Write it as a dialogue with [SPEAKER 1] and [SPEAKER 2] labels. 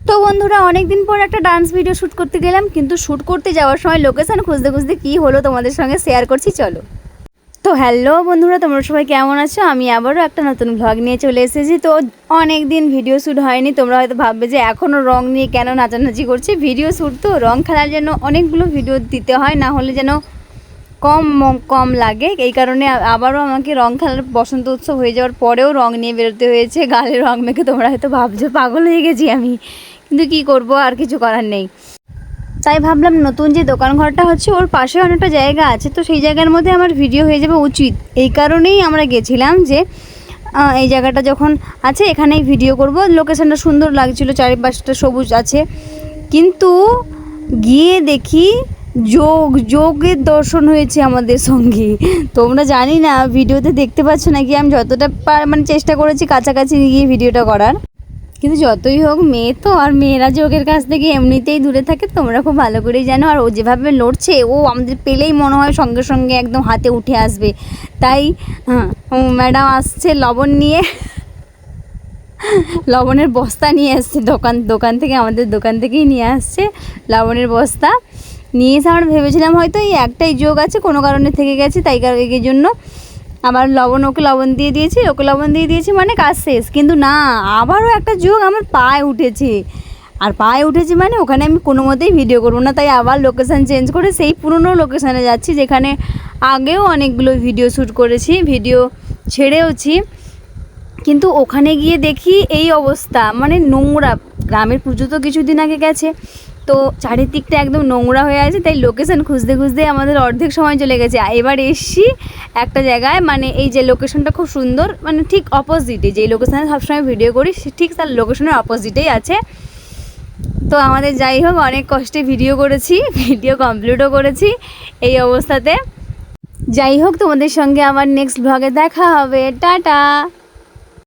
[SPEAKER 1] তো বন্ধুরা অনেক দিন পর একটা ডান্স ভিডিও শ্যুট করতে গেলাম, কিন্তু শ্যুট করতে যাওয়ার সময় লোকেশন খুঁজতে খুঁজতে কী হলো তোমাদের সঙ্গে শেয়ার করছি, চলো। তো হ্যালো বন্ধুরা, তোমরা সবাই কেমন আছো? আমি আবারও একটা নতুন ভ্লগ নিয়ে চলে এসেছি। তো অনেক দিন ভিডিও শ্যুট হয়নি, তোমরা হয়তো ভাববে যে এখনও রং নিয়ে কেন নাচানাচি করছি। ভিডিও শ্যুট তো রং খেলার জন্য অনেকগুলো ভিডিও দিতে হয়, না হলে যেন কম লাগে। এই কারণে আবারও আমাকে রং খেলার বসন্ত উৎসব হয়ে যাওয়ার পরেও রং নিয়ে বেরোতে হয়েছে। গালে রং মেখে তোমরা হয়তো ভাবছো পাগল হয়ে গেছি আমি, কিন্তু কি করব, আর কিছু করার নেই। তাই ভাবলাম নতুন যে দোকান ঘরটা হচ্ছে ওর পাশে অনেকটা জায়গা আছে, তো সেই জায়গার মধ্যে আমার ভিডিও হয়ে যাবে উচিত। এই কারণেই আমরা গেছিলাম যে এই জায়গাটা যখন আছে এখানেই ভিডিও করব। লোকেশনটা সুন্দর লাগছিল, চারিপাশটা সবুজ আছে, কিন্তু গিয়ে দেখি যোগের দর্শন হয়েছে আমাদের সঙ্গে। তোমরা জানি না ভিডিওতে দেখতে পাচ্ছ নাকি, আমি যতটা মানে চেষ্টা করেছি কাছাকাছি গিয়ে ভিডিওটা করার, কিন্তু যতই হোক মেয়ে তো, আর মেয়েরা যোগের কাছ থেকে এমনিতেই দূরে থাকে, তোমরা খুব ভালো করেই জানো। আর ও যেভাবে লড়ছে, ও আমাদের পেলেই মনে হয় সঙ্গে সঙ্গে একদম হাতে উঠে আসবে। তাই ম্যাডাম আসছে লবণ নিয়ে, লবণের বস্তা নিয়ে আসছে দোকান থেকে, আমাদের দোকান থেকেই নিয়ে আসছে লবণের বস্তা নিয়ে এসে। আমরা ভেবেছিলাম হয়তো এই একটাই যোগ আছে, কোনো কারণে থেকে গেছে, তাই এই জন্য আবার ওকে লবণ দিয়ে দিয়েছি মানে কাজ শেষ। কিন্তু না, আবারও একটা যোগ আমার পায়ে উঠেছে, আর পায়ে উঠেছে মানে ওখানে আমি কোনো মতেই ভিডিও করবো না। তাই আবার লোকেশান চেঞ্জ করে সেই পুরনো লোকেশানে যাচ্ছি, যেখানে আগেও অনেকগুলো ভিডিও শ্যুট করেছি, ভিডিও ছেড়েওছি। কিন্তু ওখানে গিয়ে দেখি এই অবস্থা, মানে নোংরা। গ্রামের পুজো তো কিছুদিন আগে গেছে, তো চারিদিকটা একদম নোংরা হয়ে আছে। তাই লোকেশান খুঁজতে খুঁজতে আমাদের অর্ধেক সময় চলে গেছে। এবার এসছি একটা জায়গায়, মানে এই যে লোকেশনটা খুব সুন্দর, মানে ঠিক অপোজিটে, যেই লোকেশানে সবসময় ভিডিও করি ঠিক তার লোকেশনের অপোজিটেই আছে। তো আমাদের যাই হোক অনেক কষ্টে ভিডিও করেছি, ভিডিও কমপ্লিটও করেছি এই অবস্থাতে। যাই হোক, তোমাদের সঙ্গে আমার নেক্সট ব্লগে দেখা হবে, টাটা।